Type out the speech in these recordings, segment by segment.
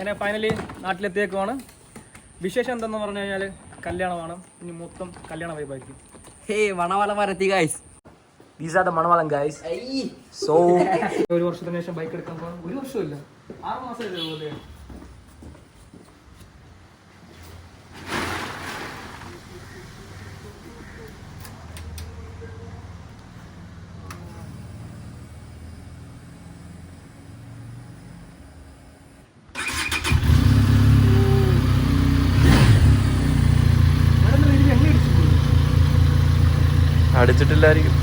അങ്ങനെ ഫൈനലി നാട്ടിലെത്തിയേക്കുവാണ്. വിശേഷം എന്തെന്ന് പറഞ്ഞു കഴിഞ്ഞാൽ കല്യാണമാണ്. ഇനി മൊത്തം കല്യാണ വൈബായിരിക്കും. These are the Manavalam guys. So ഒരു വർഷത്തിന് ശേഷം ബൈക്ക് എടുക്കാൻ പോകാൻ. ഒരു വർഷമില്ല, 6 മാസമല്ലേ പോലെ. അടിച്ചിട്ടില്ലായിരിക്കും.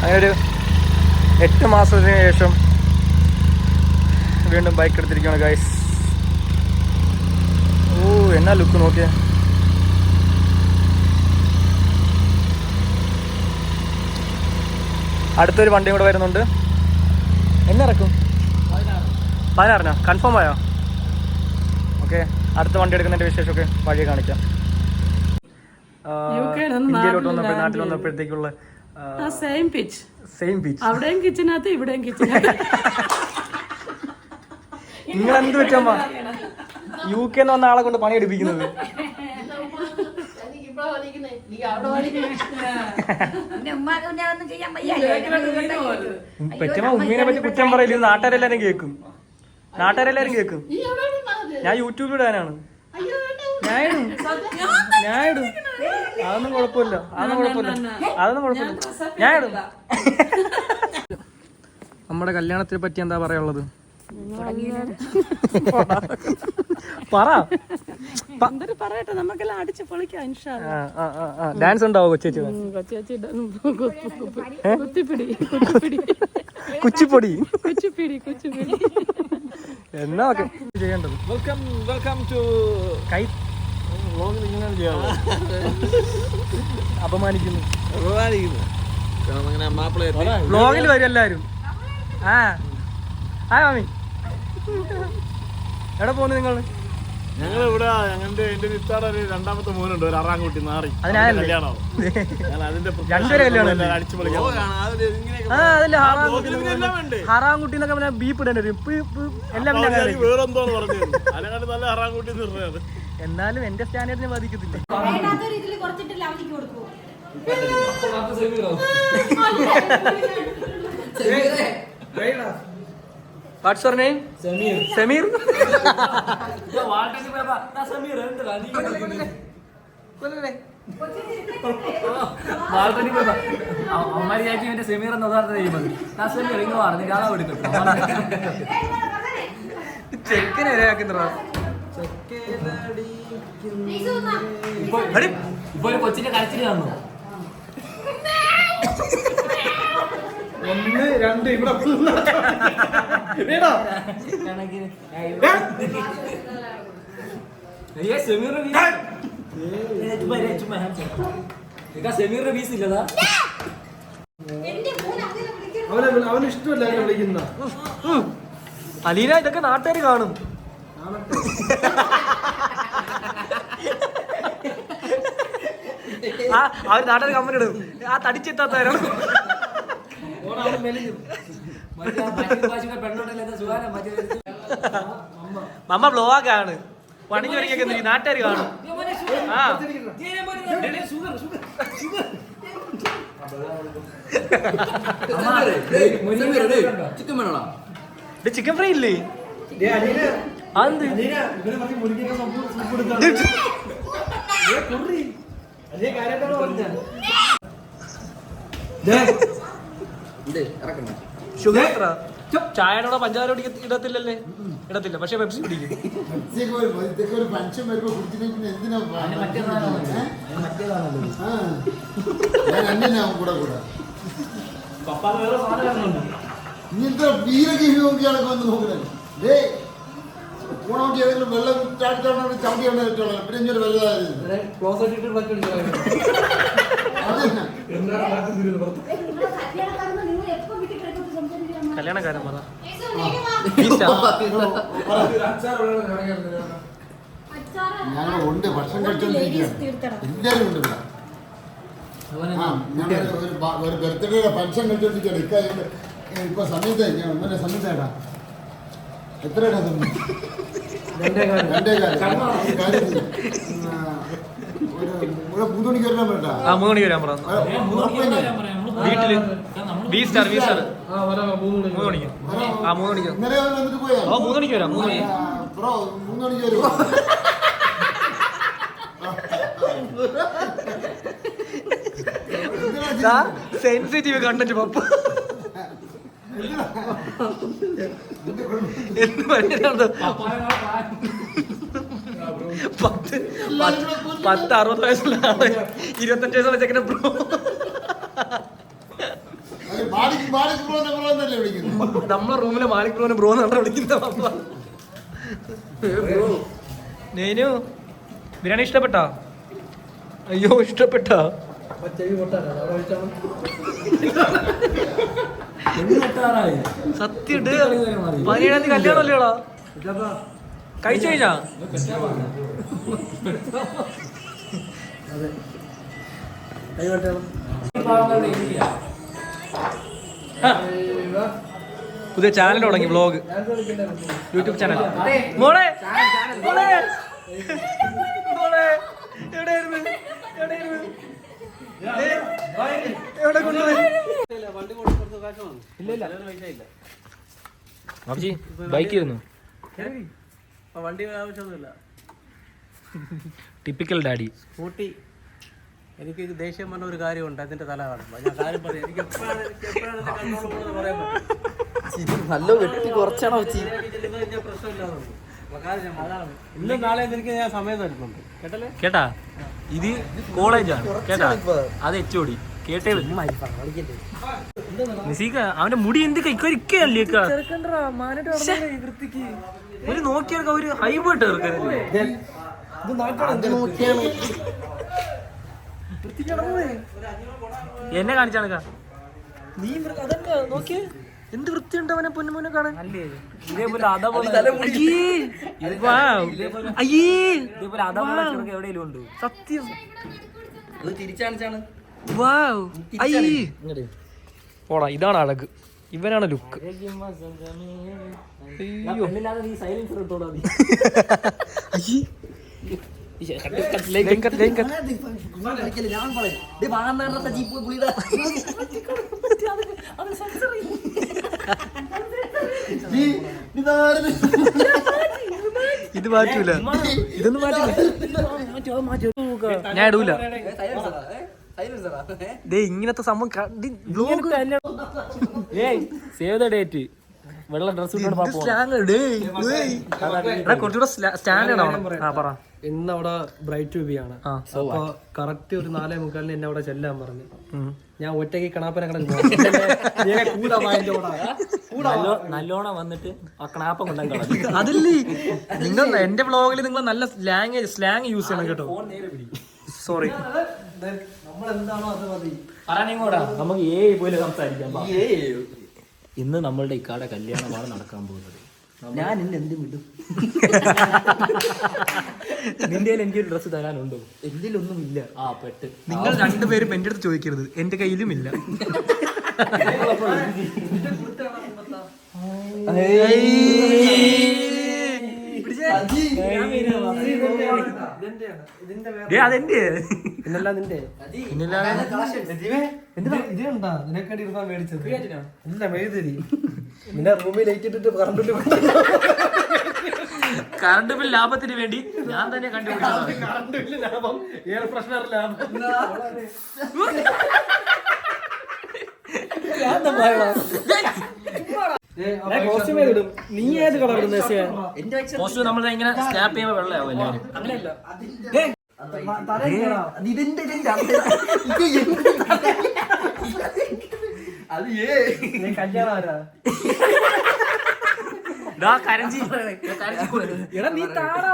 അങ്ങനെ ഒരു 8 മാസത്തിന് ശേഷം വീണ്ടും ബൈക്ക് എടുത്തിരിക്കുകയാണ് ഗൈസ്. ഓ എന്നാ ലുക്ക് നോക്കിയേ. അടുത്തൊരു വണ്ടിയും കൂടെ വരുന്നുണ്ട്. എന്നെ ഇറക്കും 16 കൺഫേം ആയോ? ഓക്കെ, അടുത്ത വണ്ടി എടുക്കുന്നതിന്റെ വിശേഷമൊക്കെ വഴി കാണിക്കാം. ഇന്ത്യയിലോട്ട് വന്നപ്പോൾ നാട്ടിൽ വന്നപ്പോഴത്തേക്കുള്ള സെയിം പിച്ച്. അവിടെയും കിച്ചനകത്ത് ഇവിടെയും കിച്ചനകത്ത്. നിങ്ങൾ എന്ത് പറ്റമ്മ UK വന്ന ആളെ കൊണ്ട് പണി എടുപ്പിക്കുന്നത്? പറ്റമ്മ ഉമ്മീനെ പറ്റി കുറ്റം പറയില്ല, നാട്ടുകാരെല്ലാരും കേൾക്കും. ഞാൻ യൂട്യൂബിൽ ഇടാനാണ്. ഞാൻ ഇടും. അതൊന്നും കുഴപ്പമില്ല. ഞാൻ ഇടും. നമ്മുടെ കല്യാണത്തിനെ പറ്റി എന്താ പറയാനുള്ളത്? പറയട്ടെ, നമുക്കെല്ലാം അടിച്ച് പൊളിക്കാം. ഡാൻസ് ഉണ്ടാവോ കൊച്ചേച്ചി? കുച്ചിപ്പൊടി എന്നാ ഓക്കെ ചെയ്യേണ്ടത്. വെൽക്കം ടു കൈ അപമാനിക്കുന്നു. വ്ലോഗിൽ വരും എല്ലാരും. മാമി എവിടെ പോകുന്നു നിങ്ങൾ? ഞങ്ങളിവിടെ എന്റെ നിത്താടെ ഒരു 2ാമത്തെ മോനുണ്ട്, ഒരു അറാൻകുട്ടി നാറി. കല്യാണം രണ്ടുപേരെ കല്യാണം ഹറാൻകുട്ടി എന്നൊക്കെ ബീപ്പ് ഇടേണ്ടി വരും. എല്ലാം വേറെന്തോന്ന് പറഞ്ഞു അതിനെക്കാട്ട് നല്ല അറാൻകുട്ടി നിർണ്ണയാണ്. എന്നാലും എന്റെ സ്റ്റാൻഡേർഡിനെ ബാധിക്കത്തില്ല. What's your name? Samir. ചെക്കനെ കൊച്ചിന്റെ കരച്ചില് തന്നു. 1 2 ഇവിടെ അവന് ഇഷ്ടമല്ല വിളിക്കുന്ന അലീന. ഇതൊക്കെ നാട്ടുകാർ കാണും. അവര് നാട്ടുകാർ കമ്പനി ഇടും. ആ തടിച്ചെത്താത്തവരാണ്. മമ്മ ബ്ലോഗാണ്. പണിക്ക് പണിക്കൊക്കെ നാട്ടുകാർ കാണും. ചിക്കൻ ഫ്രൈ ഇല്ലേ? ഷുഗർ എത്ര? ചായനോടെ പഞ്ചാര ഇടത്തില്ലല്ലേ? ഇടത്തില്ല, പക്ഷെ പെപ്സി കുടിക്കും. ഇങ്ങനത്തെ വീരൊക്കെ നോക്കിയാണ് വന്ന് നോക്കുന്നത്. പോണോട്ടി ഏതെങ്കിലും വെള്ളം ചാടിച്ചോണ്ടാണ് ചവിട്ടി കൊണ്ട് വെച്ചോളാം. പിന്നെ ഇങ്ങനെ വലുതായിരുന്നു കല്യാണക്കാരൻ പറ ഞങ്ങൾ ഉണ്ട് ഭക്ഷണം കഴിച്ചോണ്ടിരിക്കുകയാണ്. എല്ലാവരും ഉണ്ട് ഇവിടെ. ഞങ്ങൾ ഒരു ബർത്ത്ഡേയുടെ ഫംഗ്ഷൻ കഴിച്ചോണ്ടിരിക്കുകയാണ്. ഇക്കാര്യം ഇപ്പൊ സമയത്ത് സമയത്തേടാ എത്രയാടാ സമയം? 2:15. ഒരു 3 മണിക്ക് വരാൻ വേണ്ട. 3 മണിക്ക് വരാൻ പറ വീട്ടില്. ബി സ്റ്റാർ 3 മണിക്ക്. 3 മണിക്ക്. ഇന്നലെ വന്നിട്ട് പോയാ 3 മണിക്ക് വരാം. 3 മണിക്ക് ബ്രോ 3 മണിക്ക് വരുമോ? സെൻസിറ്റീവ് കണ്ടന്റ് പപ്പ എന്ത് പറയുന്നത്? 60 വയസ്സുള്ള ആള് 25 വയസ്സുള്ള ചെക്കനെ ബ്രോ. നമ്മളെ റൂമിലെ മാലിക് ബ്രോനെ ബ്രോ എന്നാണ് വിളിക്കുന്നത് പപ്പ. നേനു ബിരിയാണി ഇഷ്ടപ്പെട്ടാ? അയ്യോ ഇഷ്ടപ്പെട്ടാ? സത്യം 17 കല്യാണം അല്ലേടാ? കഴിച്ചു കഴിഞ്ഞാ? പുതിയ ചാനൽ തുടങ്ങി, വ്ളോഗ് യൂട്യൂബ് ചാനൽ. മോളെ മോളെ മോളെ എവിടെയായിരുന്നു? എവിടെ കൊണ്ടുപോയി? ഇല്ല ബാബുജി ബൈക്ക് ഇരുന്നു. വണ്ടി ആവശ്യമൊന്നുമില്ല. Typical daddy. സ്കൂട്ടി. എനിക്ക് ഇത് ദേഷ്യം പറഞ്ഞ ഒരു കാര്യമുണ്ട്. അതിന്റെ തല കാണുമ്പോൾ ഞാൻ കാര്യം പറയാം. എനിക്ക് എപ്പോഴാണ് പറയാൻ പറ്റും. നല്ല വെട്ടി കുറച്ചാണോ പ്രശ്നമില്ലാതെ ഇന്നും നാളെ എനിക്ക് ഞാൻ സമയം തരുന്നുണ്ട്. കേട്ടല്ലേ? കേട്ടാ? ഇത് കോളേജാണ് കേട്ടാ? അത് HOD കേട്ടേ. നിസീക അവന്റെ മുടി എന്ത് കൈക്കൊരിക്കല്ലേ ഒരു നോക്കിയാൽ ഒരു ഹൈബേർട്ട് എന്നെ കാണിച്ചാണ് നീ അതന്നെ നോക്കിയേ എന്ത് വൃത്തിയുണ്ട് അവനെ പൊന്നുമോനെ കാണാൻ. ഇതേപോലെ എവിടെയെങ്കിലും ഉണ്ട് സത്യം. തിരിച്ചാണ് പോടാ. ഇതാണ് അഴക്, ഇവനാണ് ലുക്ക്. ഇത് മാറ്റൂല, ഇതൊന്നും മാറ്റില്ല. ഞാൻ ഇടൂല. ഇങ്ങനത്തെ സംഭവം സേവ് ദ ഡേറ്റ്. വെള്ള ഡ്രസ് കുറച്ചുകൂടെ സ്റ്റാൻഡേർഡ് ആവണം. പറ. ഇന്ന് അവിടെ ബ്രൈറ്റ് ട്യൂബിയാണ്. അപ്പൊ കറക്റ്റ് ഒരു 4:45 എന്നെ അവിടെ ചെല്ലാൻ പറഞ്ഞു. ഞാൻ ഒറ്റയ്ക്ക് കണാപ്പനെ നല്ലോണം വന്നിട്ട് ആ കണാപ്പം കൊണ്ടാ. അതില്ലേ നിങ്ങൾ എന്റെ വ്ളോഗിൽ നിങ്ങൾ നല്ല സ്ലാങ് യൂസ് ചെയ്യണം കേട്ടോ. സോറി. നമ്മളെന്താണോ അത് മതി. നമുക്ക് പോലെ സംസാരിക്കാം. ഇന്ന് നമ്മളുടെ ഇക്കാടെ കല്യാണമാണ് നടക്കാൻ പോകുന്നത്. ഞാൻ ഇന്ന് എന്ത് വിടും? നിന്റെ എനിക്കൊരു ഡ്രസ്സ് തരാനുണ്ടോ? എന്റെ ഒന്നും ഇല്ല. പെട്ട്. നിങ്ങൾ രണ്ടുപേരും എന്റെ അടുത്ത് ചോദിക്കരുത്, എന്റെ കയ്യിലും ഇല്ല. അതെന്റെ പിന്നല്ല നിന്റെ നിനക്കടി ഇരുന്നാ മേടിച്ചത്. ഇല്ല മെഴുതിരി. നിന്നെ റൂമിൽ ലൈറ്റിട്ടിട്ട് കറണ്ട് ബിൽ ലാഭത്തിന് വേണ്ടി ഞാൻ തന്നെ കണ്ടുപിടിച്ചത്. കറണ്ട് ബില്ല് ലാഭം, എയർ ഫ്രഷ്നർ ലാഭം. നീ ഏത് കളർ കോസ്റ്റ്യൂം നമ്മൾ ഇങ്ങനെ സ്നാപ്പ് ചെയ്യുമ്പോ വെള്ളയാവും എല്ലാവരും. അങ്ങനെയല്ല. അത് കല്യാണം ആരാ കരഞ്ചി എടാ നീ താടാ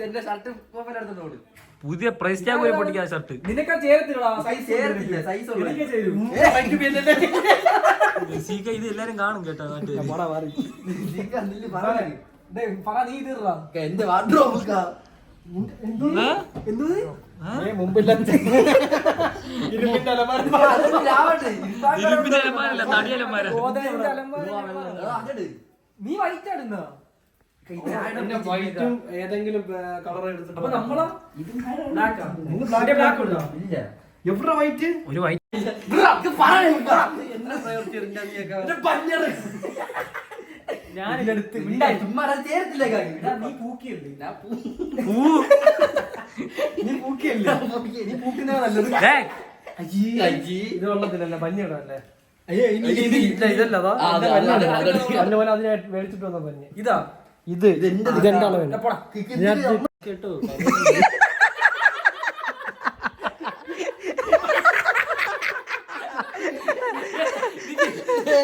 എന്റെ ഷർട്ട് എടുത്തോണ്ട് പുതിയ പ്രൈസ് ടാഗ് പോയി പൊട്ടിക്കാൻ ഷർട്ട് നിനക്കാ ചേരത്തില്ല ഇത് എല്ലാരും കാണും കേട്ടോ എന്റെ വാർഡ്രോബ് നീ വൈറ്റ് ആടുന്ന വൈറ്റും ഏതെങ്കിലും കളർ എടുത്തിട്ട് നമ്മളോ ബ്ലാക്ക് ഉണ്ടോ ഇല്ല എവിടെ വൈറ്റ് ഒരു വൈറ്റ് ഞാനിതെടുത്ത് നീ പൂക്കിയല്ലേ നീ പൂക്കിയല്ലേ നീ പൂക്കുന്ന നല്ലത് ഇത് വെള്ളത്തിലല്ലേ പഞ്ഞിടല്ലേ ഇതല്ല പോലെ അതിനെ മേടിച്ചിട്ട് വന്ന പഞ്ഞ് ഇതാ ഇത് ഇതെന്റെ അളവ് കേട്ടോ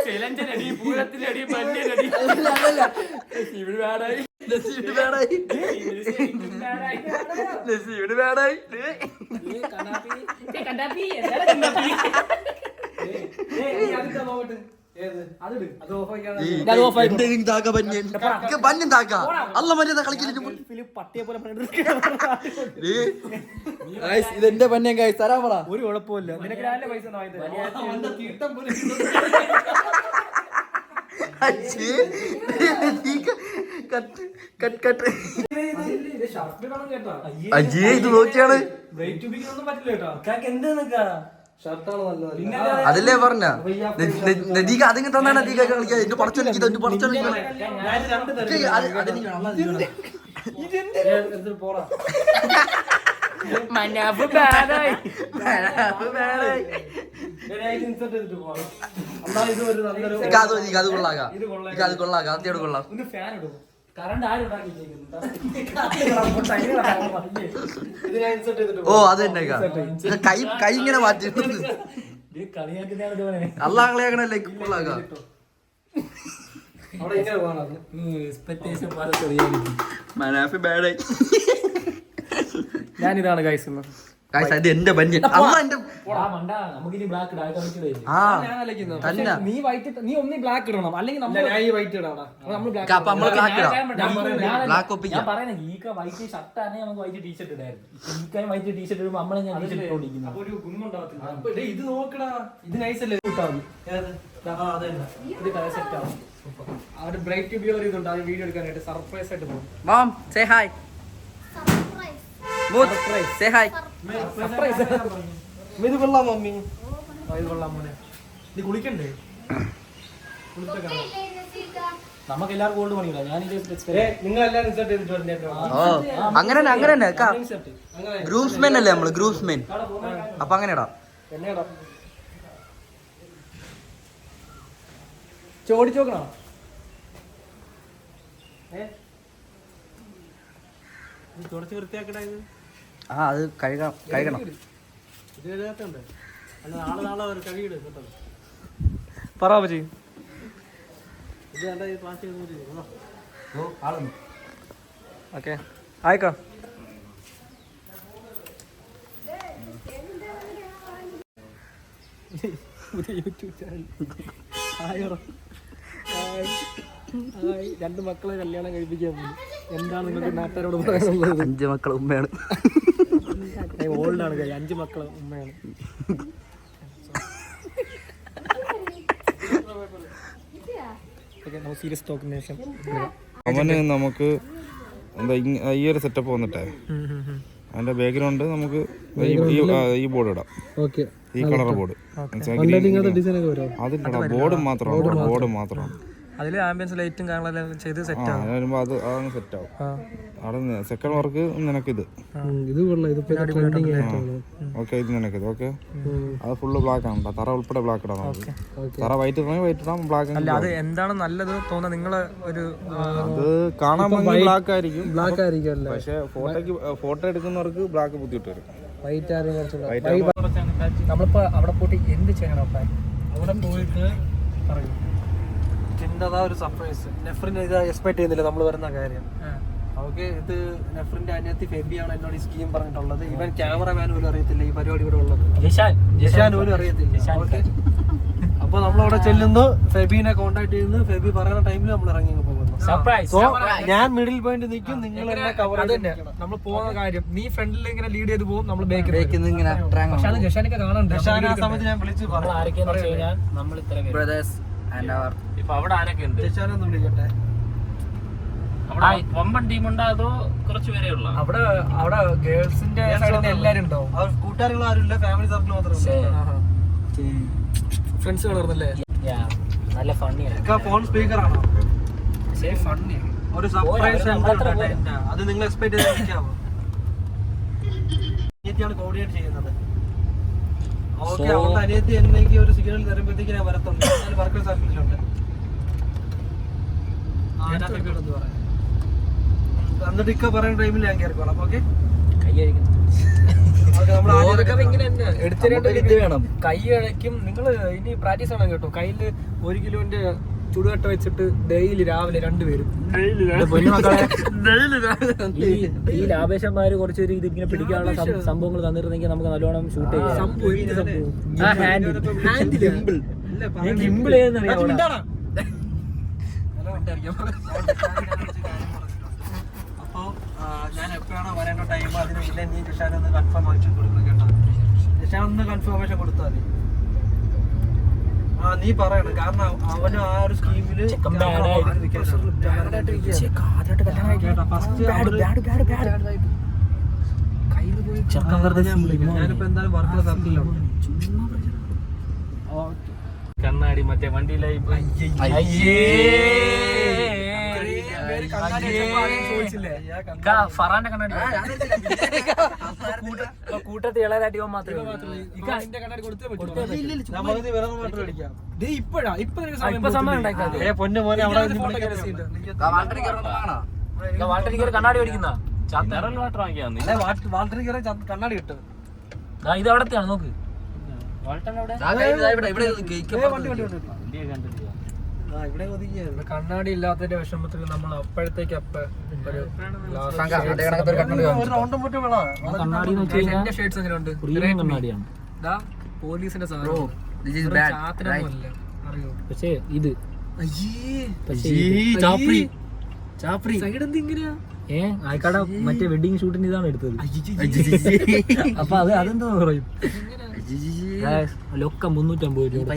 ചിലഞ്ചനടി പൂരത്തിനടി പഞ്ഞിനടി ഇതെന്റെ പന്യം കായ് തരാ പറ ഒരു കുഴപ്പമില്ല നിനക്ക് രാവിലെ പൈസ അജി ഇത് നോക്കിയാണ് അതല്ലേ പറഞ്ഞ നദീക അതിങ്ങനെ തന്നാണ് നദീക കളിക്കാൻ എന്റെ പടച്ചു അത് കൊള്ളാകാം അത് കൊള്ളാകാം അത്യോട് കൊള്ളാം ഓ അത് തന്നെ കൈ ഇങ്ങനെ മാറ്റി അല്ലാ കളിയാക്കണല്ലേ കൊള്ളാകാം ഞാനിതാണ് ഗൈസ് എന്റെ ബന്യൻ നീ വൈറ്റ് നീ ഒന്നി ബ്ലാക്ക് ഇടണം അല്ലെങ്കിൽ വൈറ്റ് ഇടണം ഞാൻ പറയുന്നത് ഈക്ക വൈറ്റ് ഷർട്ട് ആണെങ്കിൽ നമുക്ക് വൈറ്റ് ടീഷർട്ട് ഇടായിരുന്നു ഈക്കാനും വൈറ്റ് ടീഷർട്ട് ഇടുമ്പോൾ നമ്മളെ ഞാൻ ടീഷർട്ട് ഇട്ടോണ്ടിരിക്കുന്നു ഒരു ഗുണമുണ്ടാവത്തില്ല ഇത് നോക്കടാ ഇത് നൈസല്ലേ സെറ്റ് ആവും അവിടെ ബ്രൈറ്റ് ബിയർ ഇതുണ്ട് അത് വീഡിയോ എടുക്കാനായിട്ട് സർപ്രൈസ് ആയിട്ട് പോകും Mom, say hi. Mood, say hi. ഇത് കൊള്ളാം മമ്മി ഇത് കൊള്ളാം മോനെ നീ കുളിക്കണ്ടേ നമുക്ക് എല്ലാവർക്കും ഗോൾഡ് പണിയില്ല ഞാൻ നിങ്ങൾ എല്ലാവരും ഇൻസർട്ട് ചെയ്തിട്ട് അങ്ങനെ ഗ്രൂപ്പ്സ്മെൻ അല്ലേ നമ്മള് ഗ്രൂപ്പ്സ്മെൻ അപ്പൊ അങ്ങനെ ഇടാം ചോടിച്ചു നോക്കണോ തുടച്ച് വൃത്തിയാക്കണ ആ അത് കഴുകണം നാളെ ഒരു കഴുകിട് കേട്ടോ പറയാ ചെയ്യും ഓക്കെ ആയിക്കോ പുതിയ യൂട്യൂബ് ചാനൽ രണ്ട് മക്കളെ കല്യാണം കഴിപ്പിക്കാൻ പോകും എന്താണ് നിങ്ങൾക്ക് നാട്ടുകാരോട് പറയാനുള്ളത് 5 മക്കളെ ഉമ്മയാണ് ഓൾഡാണ് 5 മക്കളെ ഉമ്മയാണ് സീരിയസ് ടോക്കിന് ശേഷം അവന് നമുക്ക് എന്താ ഈ ഒരു സെറ്റപ്പ് വന്നിട്ടേ അതിന്റെ ബാക്ക്ഗ്രൗണ്ട് നമുക്ക് ഈ ബോർഡ് ഇടാം ഓക്കെ ഈ കളർ ബോർഡ് അതില്ല ബോർഡ് മാത്രം അതിൽ ആംബിയൻസ് ലൈറ്റും കാര്യങ്ങളെല്ലാം ചെയ്ത് സെറ്റ് ആവും വരുമ്പോ അത് അതങ്ങ് സെറ്റ് ആവും അവിടെ സെക്കൻഡ് വർക്ക് നിനക്കിത് ഓക്കെ ഇത് നിനക്കിത് ഓക്കെ അത് ഫുള്ള് ബ്ലാക്ക് ആണ് തറ ഉൾപ്പെടെ ബ്ലാക്ക് ഇടാം നമുക്ക് തറ വൈറ്റ് വൈറ്റ് ഇടാം ബ്ലാക്ക് അല്ല അത് എന്താണ് നല്ലത് തോന്നുന്നത് നിങ്ങളെ ഒരു അത് കാണാൻ ബ്ലാക്ക് ആയിരിക്കും പക്ഷെ ഫോട്ടോ എടുക്കുന്നവർക്ക് ബ്ലാക്ക് ബുദ്ധിമുട്ട് വരും വൈറ്റ് നമ്മളിപ്പോ അവിടെ പോയിട്ട് എന്ത് ചെയ്യണം അപ്പൊ? അവിടെ പോയിട്ട് പറയും ചിന്തതാ ഒരു സർപ്രൈസ്. നെഫ്രിന് ഇത് എക്സ്പെക്ട് ചെയ്യുന്നില്ല നമ്മൾ വരുന്ന കാര്യം. ഓക്കെ, ഇത് നെഫ്രിന്റെ അനിയത്തി ഫെബിയാണ് എന്നോട് ഈ സ്കീം പറഞ്ഞിട്ടുള്ളത്. ഇവൻ ക്യാമറമാൻ പോലും അറിയത്തില്ല ഈ പരിപാടി ഇവിടെ ഉള്ളത്. ജഷാൻ പോലും അറിയത്തില്ല. ഓക്കെ, അപ്പൊ നമ്മളവിടെ ചെല്ലുന്നു, ഫെബിനെ കോൺടാക്ട് ചെയ്യുന്നു. ഫെബി പറയുന്ന ടൈമിൽ നമ്മൾ ഇറങ്ങി പോകുന്നു. സർപ്രൈസ്. ഞാൻ മിഡിൽ പോയിന്റ് നിൽക്കും, നിങ്ങൾ എന്നെ കവർ നമ്മൾ പോകുന്ന കാര്യം നീ ഫ്രണ്ടിൽ ഇങ്ങനെ ലീഡ് ചെയ്ത് പോകും, നമ്മൾ ബേക്ക് ഇങ്ങനെ പക്ഷെ അത് ജഷാനൊക്കെ കാണണ്ട. ജഷാൻ ആ സമയത്ത് ഞാൻ വിളിച്ച് ബ്രദേഴ്സ് ആൻഡ് അവർ ഇപ്പൊ അവിടെ ആരൊക്കെ ഉണ്ട്? ജഷാനൊന്ന് വിളിക്കട്ടെ. അവിടെ വമ്പൻ ടീമുണ്ടോ അതോ കുറച്ച് പേരേ ഉള്ളൂ? അവിടെ ഗേൾസിന്റെ എല്ലാരും ഉണ്ടാവും. അവർ കൂട്ടുകാരികൾ ആരുമില്ല, ഫാമിലി സർക്കിൾ മാത്രമേ. ഫ്രണ്ട്സ് കളർന്നല്ലേ? നല്ല ഫണ്ണിയാണ്. ഫോൺ സ്പീക്കറാണോ? ഫണ്ണിയാണ്. ഒരു സർപ്രൈസ് അത് നിങ്ങൾ എക്സ്പെക്ട് ചെയ്തിരിക്കാമോ? അനിയത്തിയാണ് കോർഡിനേറ്റ് ചെയ്യുന്നത്. ഓക്കെ, അവരുടെ അനിയത്തി എനിക്ക് ഒരു സിഗ്നൽ തരുമ്പോഴത്തേക്ക് ഞാൻ വരത്തുള്ളൂ. വർക്കർ സർക്കിളിലുണ്ട്. എന്നിട്ട് ഇക്ക പറയുന്ന ടൈമിൽ ഞാൻ കയറിക്കോളാം. ഓക്കെ, വേണം കൈ അഴയ്ക്കും. നിങ്ങൾ ഇനി പ്രാക്ടീസ് ആണ് കേട്ടോ. കയ്യില് 1 കിലോന്റെ ചുടുകട്ട വെച്ചിട്ട് ഡെയിലി രാവിലെ 2 പേരും. ഈ ലാഭേഷന്മാര് കുറച്ചൊരു ഇതിങ്ങനെ പിടിക്കാനുള്ള സംഭവങ്ങൾ തന്നിരുന്നെങ്കിൽ നമുക്ക് നല്ലോണം ഷൂട്ട് ചെയ്യാം. അപ്പോ ഞാൻ എപ്പോഴാണോ വരേണ്ട ടൈം അതിന് മുന്നേ നീ ജഷാൻ ഒന്ന് കൺഫർമേഷൻ കൊടുക്കണം കേട്ടോ. ജഷാൻ ഒന്ന് കൺഫർമേഷൻ കൊടുത്താൽ മതി. നീ പറയണം, കാരണം അവന് ആ ഒരു സ്കീമില് ഞാനിപ്പോ എന്തായാലും വർക്കുള്ള സർക്കിളിലാണ്. കണ്ണാടി മറ്റേ വണ്ടിയിലായി ഫറാന്റെ കണ്ണാടി കൂട്ടത്തിൽ ഇളയതായിട്ട് മാത്രമേ കണ്ണാടി മേടിക്കുന്ന കണ്ണാടി കിട്ടും. ഇത് എവിടത്തെയാണ് നോക്ക്. കണ്ണാടി ഇല്ലാത്തതിന്റെ വിഷമത്തിൽ നമ്മൾ അപ്പോഴത്തേക്ക് എന്റെ ഷേഡ്സ് എങ്ങനെ ഉണ്ട്? പോലീസിന്റെ സാധനം പക്ഷേ ഇത് ആയിക്കാട മറ്റേ വെഡിങ് ഷൂട്ടിന് ഇതാണ് എടുത്തത്. അപ്പൊ അതെന്താ പറയും? ലൊക്ക 350 രൂപ.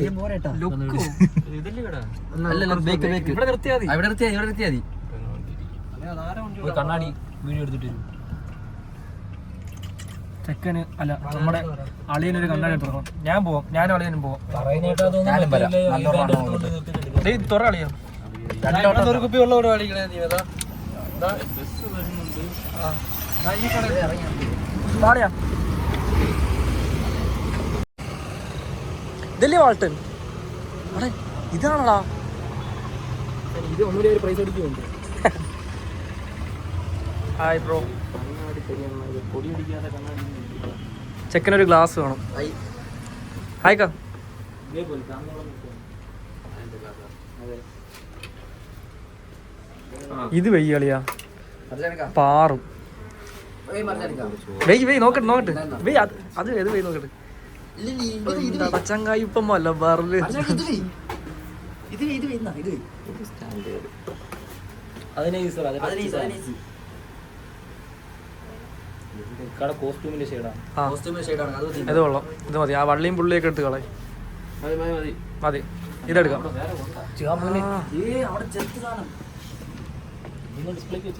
കണ്ണാടി വീഡിയോ എടുത്തിട്ട് വരും. ചെക്കന് അല്ല നമ്മുടെ അളിയനൊരു കണ്ണാടി എടുത്തോളാം. ഞാൻ പോവാം, ഞാനും അളിയനും പോവാം. തുറ അളിയോ ഒരു കുപ്പി വെള്ളം അടിക്കണേ. നീ പാടിയാ ഇതല്ലേ വാൾട്ടൻ? ഇതാണടാ ഇത്. ഒന്നുകൂടി ഒരു പ്രൈസ് അടിക്കുന്നുണ്ട്. Hi bro. ചെക്കനൊരു ഗ്ലാസ് വേണം. ഹായ്ക്കാ. ഇത് വെയ്യാളിയാ പാറും. വെയ് നോക്കട്ടെ വെയ്. അത് ഏത് വെയ് നോക്കട്ടെ. ചങ്ങായി ഇപ്പം അല്ല ബാറില് കോസ്റ്റ്യൂമിന്റെ ഷെയ്ഡാണ്. ഇത് കൊള്ളാം, ഇത് മതി. ആ വള്ളിയും പുള്ളിയൊക്കെ എടുത്ത് കളയും. മതി, ഇതെടുക്കാം.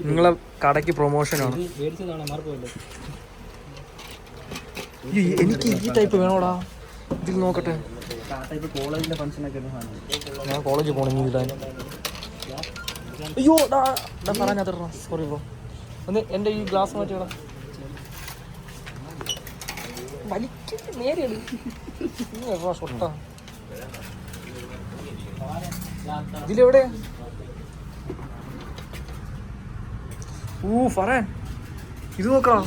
നിങ്ങളെ കടയ്ക്ക് പ്രൊമോഷനാണ്. എനിക്ക് ഈ ടൈപ്പ് വേണോടാ. ഇതിൽ നോക്കട്ടെ. ഞാൻ കോളേജിൽ പോകണം ഇടാൻ. അയ്യോ പറഞ്ഞാ സോറി ബ്രോ. ഒന്ന് എൻ്റെ ഈ ഗ്ലാസ് മാറ്റിയടാ. വലിക്ക് നേരെ ഷൊട്ടാ. ഇതിലെവിടെ? ഫറാൻ ഇത് നോക്കാം.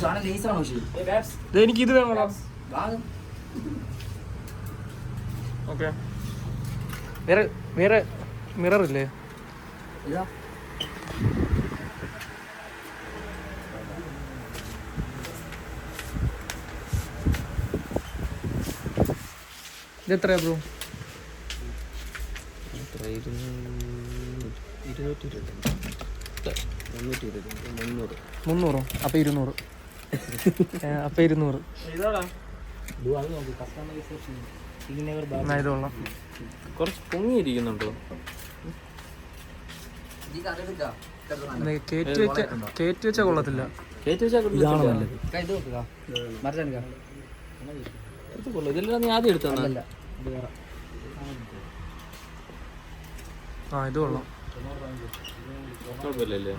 എനിക്ക് ഇത് വേണോ? ഓക്കെ. വേറെ വേറെ മിറർ ഇല്ലേ? ഇതാ ഇത് എത്രയാ ബ്രോ? 300. അപ്പം 200. അപ്പം 200. ഇത് കൊള്ളാം. കുറച്ച് പൊങ്ങിയിരിക്കുന്നുണ്ടോ? കയറ്റി വെച്ചാൽ കൊള്ളത്തില്ല. ഇതാണ് നല്ലത്. ഇതെല്ലാം നീ ആദ്യം എടുത്തല്ല. ആ ഇത് കൊള്ളാം. കുഴപ്പമില്ലല്ലേ?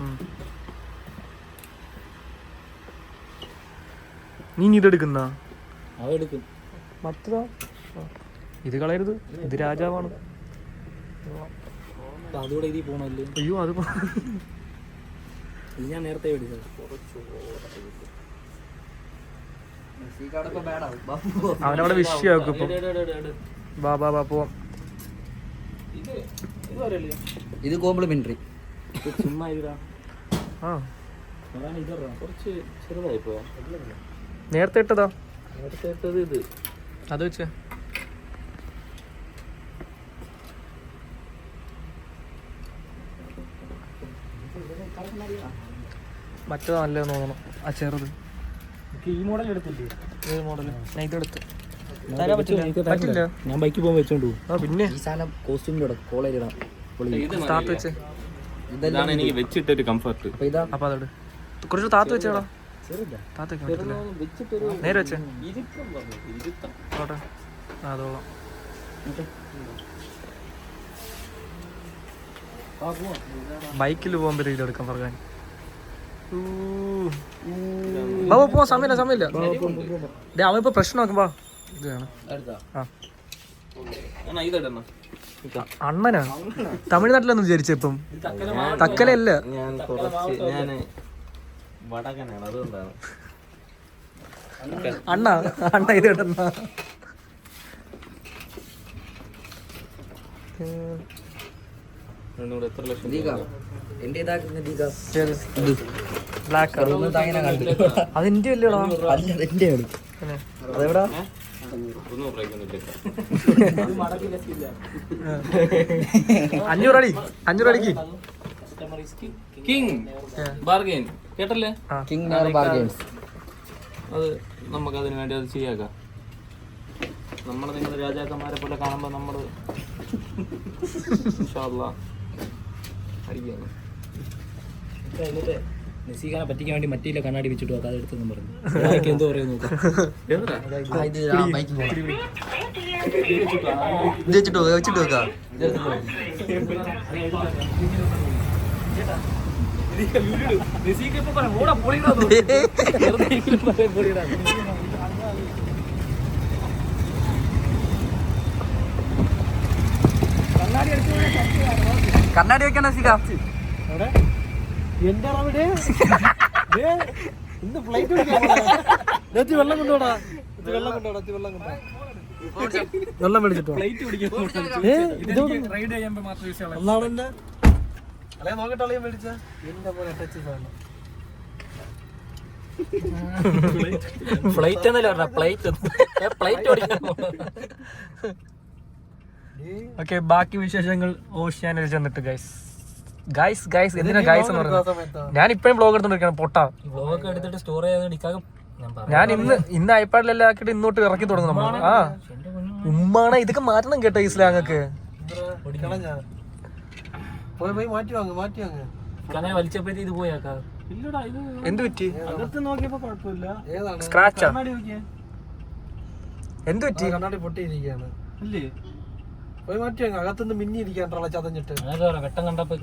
നീ ഇതെടുക്കുന്ന അതെടുക്കും. മറ്റേതാ? ഇത് കളയരുത്, ഇത് രാജാവാണ്. അതുകൂടെ ഇതിൽ പോകണമല്ലോ. അയ്യോ അത് ഞാൻ നേരത്തെ മേടിച്ചത്. അവനവിടെ വിഷയാക്കും ഇപ്പം. ബാ ബാ ബാ പോവാം. ഇത് കോംപ്ലിമെന്ററി. ചുമ്മാ ഇതാ. ആ കുറച്ച് ചെറുതായി പോയാ. നേരത്തെ ഇട്ടതാ. നേരത്തെ ഇട്ടത് ഇത്. അത് വെച്ചേ. മറ്റേതാ നല്ലതെന്ന് തോന്നണം. ആ ചെറുത്. ഈ മോഡൽ എടുത്തില്ലേ? ഏത് മോഡല്? ഞാൻ ഇതെടുത്ത് തരാൻ പറ്റില്ല. ഞാൻ ബൈക്കിൽ പോകുമ്പോൾ വെച്ചോണ്ട് പോകും. ആ പിന്നെ ഈ സാധനം കോസ്റ്റ്യൂമിലൂടെ കോളേജ് ഇടാം. താത്ത് വെച്ചേ. ഇതാണ് എനിക്ക് വെച്ചിട്ടൊരു കംഫർട്ട്. അപ്പൊ ഇതാ അപ്പം അതോട് കുറച്ച് താത്ത് വെച്ചേടാ. താത്ത് വെക്കാൻ പറ്റില്ല. നേരെ വെച്ചേ. ഓട്ടെ. ആ അതോളാം. ബൈക്കിൽ പോകുമ്പോൾ ഇതെടുക്കാം പറയാൻ. ബാബു പോവാൻ സമയമില്ല. അവൻ ഇപ്പൊ പ്രശ്നം നോക്കുമ്പോ ഇത് വേണം. ഇതെടുന്ന അണ്ണനാ തമിഴ്നാട്ടിലൊന്നും വിചാരിച്ച ഇപ്പം തക്കലല്ല. ഞാന് വടകനാണ്, അതുകൊണ്ടാണ്. അണ്ണ ഇത് ഇടന്ന. എത്ര ലക്ഷം? എന്റെ ഇതാക്കുന്ന ബ്ലാക്ക് അതെന്റെ അല്ലേടാ. എന്റെയാണ്. അതെവിടാ? 500 അടിക്ക്. കിങ് ബാർഗെയിൻ കേട്ടല്ലേ? King bargains. അത് നമുക്ക് അതിന് വേണ്ടി അത് ചെയ്യാക്കാം. നമ്മൾ നിങ്ങൾ രാജാക്കന്മാരെ പോലെ കാണുമ്പോൾ നമ്മൾ അടിക്കുകയാണ്. നസീഖാനെ പറ്റിക്കാൻ വേണ്ടി മറ്റേ കണ്ണാടി വെച്ചിട്ട് നോക്കാം. അതെടുത്തെന്ന് പറഞ്ഞു. എന്തോ പറയുന്നു. വെച്ചിട്ട് നോക്കാം. കണ്ണാടി വെക്കണ്ട നസീഖ. എന്റെ അവിടെ ഇന്ന് ഫ്ലൈറ്റ് വെള്ളം കൊണ്ടുപോടാ. വെള്ളം മേടിച്ചിട്ടോ. ഒന്നാളെന്നെ അല്ലെ നോക്കട്ടെ. അളിയാൻ മേടിച്ച എന്റെ പോലെ ടച്ച് സാധനം. ഫ്ലൈറ്റ് എന്നല്ലേ പറഞ്ഞ? ഫ്ലൈറ്റ്. ഓക്കെ, ബാക്കി വിശേഷങ്ങൾ ഓഷ്യാനിൽ ചെന്നിട്ട് ഗൈസ് എന്തിനാ ഗൈസ് എന്ന് പറയുന്നത്? ഞാൻ ഇപ്പഴും ബ്ലോഗ് എടുത്തോണ്ടിരിക്കണം. പൊട്ടാ വ്ലോഗ് എടുത്തിട്ട് സ്റ്റോർ ചെയ്ത് ഞാൻ ഇന്ന് ഐപാഡിലെല്ലാം ആക്കിയിട്ട് ഇന്നോട്ട് ഇറക്കി തുടങ്ങും നമ്മൾ. ആ ഉമ്മാണ് ഇതൊക്കെ മാറ്റണം കേട്ടോ ഈ സ്ലാങ്ങൊക്കെ. വലിച്ചപ്പോഴത്തേ ഇത് പോയാക്കാ. എന്ത് പറ്റി? നോക്കിയപ്പോ കുഴപ്പമില്ല. സ്ക്രാച്ചാ? എന്ത് പറ്റി? കണ്ണാടി പൊട്ടിയിരിക്കുകയാണ്. പോയി മാറ്റി അകത്തുനിന്ന് മിന്നിയിരിക്കാൻ ചതഞ്ഞിട്ട്. വെട്ടം കണ്ടപ്പോ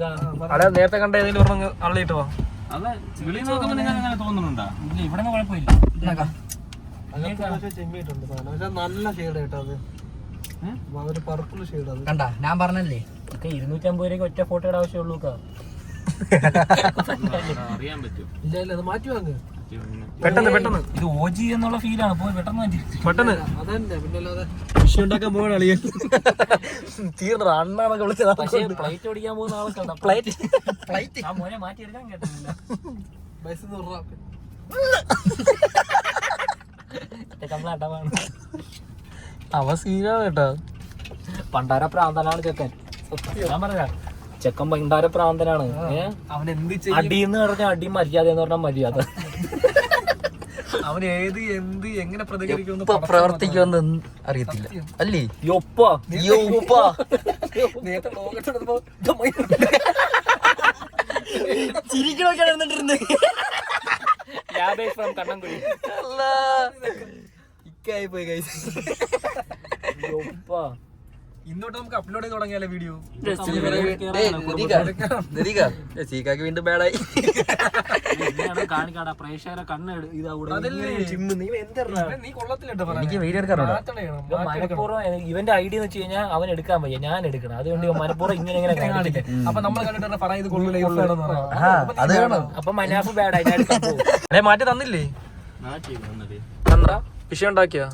അല്ല നേരത്തെ കണ്ട ഏതെങ്കിലും പറഞ്ഞ് അള്ളിയിട്ട് പോവാ. തോന്നുന്നുണ്ടോ? ഇവിടെ കുഴപ്പമില്ല. ചെമ്മിയിട്ടുണ്ട് സാധനം. പക്ഷെ നല്ല ഷെയ്ഡ് കേട്ടോ അത്. ഒരു പർപ്പിൾ ഷെയ്ഡ് അത്. കണ്ട ഞാൻ പറഞ്ഞല്ലേ 250 രൂപയ്ക്ക് ഒറ്റ ഫോട്ടോയുടെ ആവശ്യമുള്ളൂ. അറിയാൻ പറ്റും. ഇല്ല അത് മാറ്റി വാങ്ങ്. പെട്ടെന്ന് പെട്ടെന്ന് ഇത് ഓജി എന്നുള്ള ഫീലാണ് പോയി പെട്ടെന്ന് പെട്ടെന്ന് അതന്നെ പിന്നല്ലാതെ വിഷയം ഉണ്ടാക്കാൻ പോകണ അളിയ തീർന്ന അണ്ണാന്നൊക്കെ വിളിച്ചതാ. ഫ്ലൈറ്റ് ഓടിക്കാൻ പോകുന്ന ആൾക്കാണ് ഫ്ലൈറ്റ് ആ മോനെ മാറ്റിയെടുക്കാൻ കേട്ടില്ല. പൈസ 100 രൂപ അവ സീനാ കേട്ടോ. പണ്ടാര പ്രാന്തനാണ് ചെക്കൻ. ഞാൻ പറഞ്ഞ ചെക്കൻ പണ്ടാര പ്രാന്തനാണ്. അവൻ എന്ത് അടിയെന്ന് പറഞ്ഞാൽ അടി, മര്യാദ എന്ന് പറഞ്ഞാൽ മര്യാദ. അവൻ ഏത് എന്ത് എങ്ങനെ പ്രതികരിക്കുമെന്ന് പ്രവർത്തിക്കുമെന്ന് അറിയത്തില്ല അല്ലേ. യൊപ്പാ നേരത്തെ ബ്ലോഗ് എടുത്തപ്പോ ചിരിക്കണൊക്കെ ഇരുന്നിട്ടിരുന്ന് കണ്ണൻകുഴി ഇക്കായി പോയി കഴിച്ചു. യൊപ്പാ ഇന്നോട്ട് നമുക്ക് അപ്ലോഡ് ചെയ്ത് തുടങ്ങിയാലോ വീഡിയോ? സീക്കാക്ക് വീണ്ടും ബേഡായി. കാണിക്കാടാ പ്രേക്ഷകരെ കണ്ണ് നീ കൊള്ളത്തില്ല. എനിക്ക് വീഡിയോ എടുക്കാറുണ്ടോ? മനഃപൂർവ്വം ഇവന്റെ ഐഡിയ എന്ന് വെച്ച് കഴിഞ്ഞാൽ അവൻ എടുക്കാൻ വയ്യ, ഞാൻ എടുക്കണം. അതുകൊണ്ട് മനഃപൂർവ്വം ഇങ്ങനെ കാണിക്കില്ല. അപ്പൊ നമ്മൾ കണ്ടിട്ട് പറയാം ഇത് കൊള്ളില്ല. അത് വേണം. അപ്പൊ മനാഫ് ബാഡ് അതിനടുക്കാൻ പോകും. അല്ലെ മാറ്റി തന്നില്ലേ? തന്നാ വിഷയം ഉണ്ടാക്കിയാ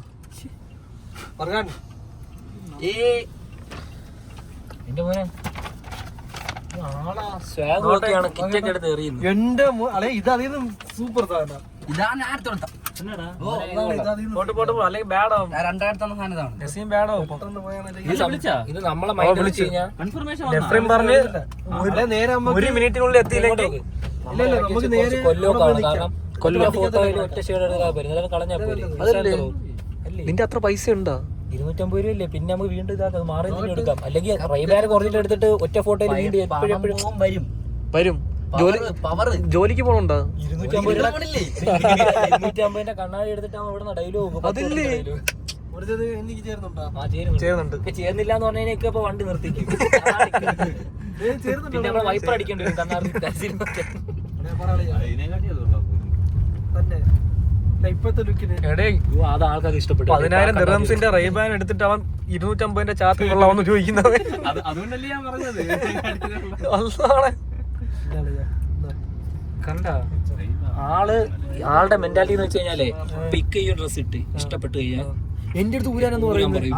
പറയാൻ എന്റെ മോനെ ആളാ സ്വാഗ് നോക്കിയാണ് കിറ്റൊക്കെ എടുത്ത് എറിയുന്നത്. എന്റെ അല്ലെ ഇത് അതിന് സൂപ്പർ സാധനം. അല്ലെങ്കിൽ ബാഡാവും. നസീം ബാഡാവും. ഇത് നമ്മളെ മൈൻഡ് വെച്ച് കഴിഞ്ഞാൽ എഫ്രൈം പറഞ്ഞ് നേരെ 1 മിനിറ്റിനുള്ളിൽ എത്തിയില്ലെങ്കിൽ നമുക്ക് നേരെ കൊല്ലോക്കാണ്. കാരണം കൊല്ലോ ഫോട്ടോയിൽ ഒറ്റ ഷെയ്ഡ് എടുക്കാൻ പറ്റും. കളഞ്ഞാൽ പോലും നിന്റെ അത്ര പൈസ ഉണ്ടോ? 250 രൂപയല്ലേ. പിന്നെ നമുക്ക് വീണ്ടും ഇതാക്കാം, മാറി എടുക്കാം. അല്ലെങ്കിൽ റൈബാൻ കുറച്ചിട്ട് എടുത്തിട്ട് ഒറ്റ ഫോട്ടോയിൽ വീണ്ടും എപ്പോഴും വരും. ജോലിക്ക് പോണുണ്ടോ? 250 കണ്ണാടി എടുത്തിട്ട് ഇവിടെ ഡയലോഗ് എനിക്ക് ചേർന്നുണ്ടോ? ചെയ്യുന്നുണ്ട്. ചേർന്നില്ല എന്ന് പറഞ്ഞാൽ ഇപ്പൊ വണ്ടി നിർത്തിക്കും. പിന്നെ നമ്മള് വൈപ്പർ അടിക്കേണ്ടി വരും കണ്ണാടി. തന്നെ ഇപ്പത്തെ ലുക്കിന് അത് ആൾക്കാർക്ക് ഇഷ്ടപ്പെട്ടു. 10,000 ദിർഹംസിന്റെ റൈബാൻ എടുത്തിട്ട് അവൻ 250ന്റെ ചാർട്ട് കൊള്ളാമെന്ന് ചോദിക്കുന്നത്. അതുകൊണ്ടല്ലേ ഞാൻ പറഞ്ഞത്. കണ്ട ആളുടെ മെന്റാലിറ്റി എന്ന് വെച്ച് കഴിഞ്ഞാലേ പിക്ക് ചെയ്യും ഡ്രസ് ഇട്ട് ഇഷ്ടപ്പെട്ട് കഴിഞ്ഞാൽ എന്റെ അടുത്ത് ഊരാനെന്ന് പറയുന്നത്.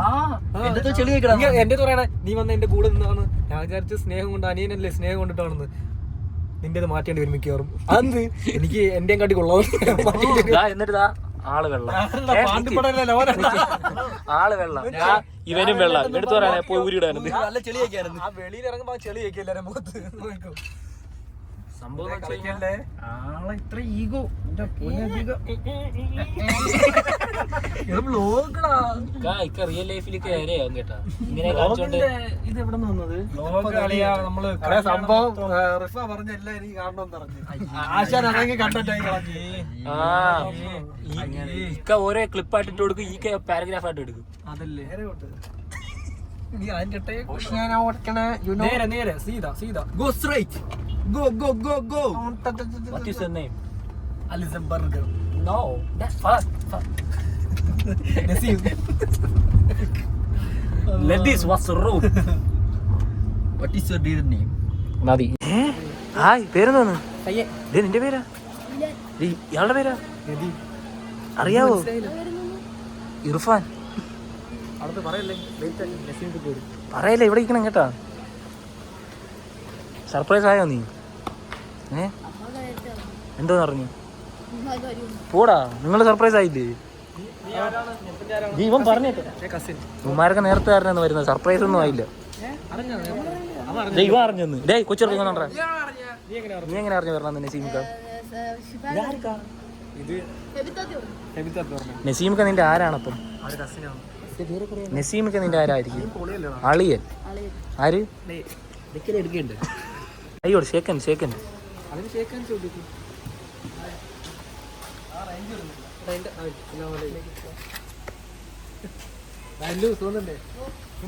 എന്റെ പറയണേ നീ വന്ന എന്റെ കൂടെ നിന്നാണ്. ഞാൻ വിചാരിച്ച സ്നേഹം കൊണ്ട്, അനിയനല്ലേ സ്നേഹം കൊണ്ടിട്ടാണെന്ന്. നിന്റെ മാറ്റേണ്ടി വരും മിക്കവാറും. അതെന്ത് എനിക്ക് എന്റെയും കാട്ടി കൊള്ളാം. എന്നിട്ട് ആള് വെള്ളം, ആള് വെള്ളം, ഇവനും വെള്ളം. എടുത്തു പറയാനേ പോയി ഊരിടാനും. ആ വെളിയിൽ ഇറങ്ങുമ്പോ ചെളി കേൾക്കില്ല മുഖത്ത്. സംഭവം ആളെ ഇത്ര ഈഗോ റിയൽ ലൈഫിലേക്ക് വരെയാവും കേട്ടാ. ഇങ്ങനെ കാണിച്ചോണ്ട് ഇത് എവിടെ നിന്ന് വന്നത്? നമ്മള് സംഭവം റിഫ പറഞ്ഞ എല്ലാം എനിക്ക് കാണണമെന്ന് പറഞ്ഞു. ആശാൻ അതെങ്കിൽ കണ്ടന്റായി കളഞ്ഞു. ഇക്ക ഓരോ ക്ലിപ്പായിട്ട് ഇട്ട് കൊടുക്കും, ഈ പാരഗ്രാഫ് ആയിട്ട് എടുക്കും. അതല്ലേ നീ അതിന്റെ നേരെ സീതാ go straight go go go go. What is your name? Alison Burger. No, that's fast. Ladies, what's the road? What is your dear name? മതി. ഹായ്, പേരെന്താണ്? നിന്റെ പേരാ? ഇയാളുടെ പേരാ അറിയാവോ? ഇർഫാൻ. പറയല്ലേ, ഇവിടെ ഇരിക്കണം കേട്ടാ. സർപ്രൈസ് ആയോ നീ? എന്തോന്ന് പറഞ്ഞു? പോടാ, നിങ്ങൾ സർപ്രൈസ് ആയില്ലേ? ഇവൻ പറഞ്ഞേട്ടെ, ഇവന്മാരൊക്കെ നേരത്തെ ആയിരുന്നു വരുന്നത്. സർപ്രൈസ് ഒന്നും ആയില്ല. ഇവ അറിഞ്ഞെന്ന്. ഡേ കൊച്ചിറങ്ങുന്നുണ്ടാ. നീ എങ്ങനെ അറിഞ്ഞു വരണം? നസീമിക്ക നിന്റെ ആരാണപ്പം? നസീമിക്ക നിന്റെ ആരായിരിക്കും? അളിയൻ. ആര്? അയ്യോ, ഷേക്കൻ.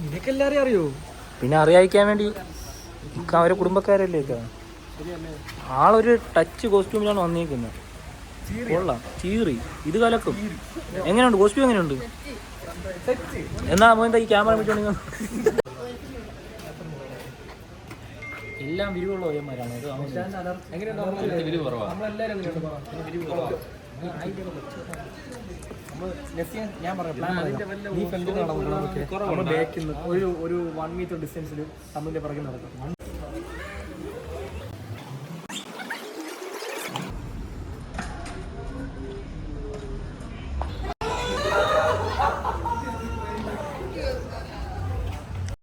നിനക്കെല്ലാരെയും അറിയോ? പിന്നെ അറിയാതിരിക്കാൻ വേണ്ടി അവരെ കുടുംബക്കാരല്ലേ. ആളൊരു ടച്ച് കോസ്റ്റ്യൂമിലാണ് വന്നിരിക്കുന്നത്. കൊള്ളാം, ചീറി. ഇത് കലക്കും. എങ്ങനെയുണ്ട് കോസ്റ്റ്യൂം? എങ്ങനെയുണ്ട്? എന്നാ മോന്റെ ഈ ക്യാമറ വെച്ചോണെങ്കിൽ എല്ലാം വിരിവുള്ള ഒയ്യന്മാരാണ് അത് എങ്ങനെയുണ്ട് നമ്മളെല്ലാവരും എങ്ങനെയുണ്ട് ഞാൻ പറയാം നീ ഫ്രണ്ടിൽ നടന്നു ബാക്കിൽ നിന്ന് ഒരു 1 മീറ്റർ ഡിസ്റ്റൻസിൽ തമ്മിൻ്റെ പിറകിൽ നടക്കും.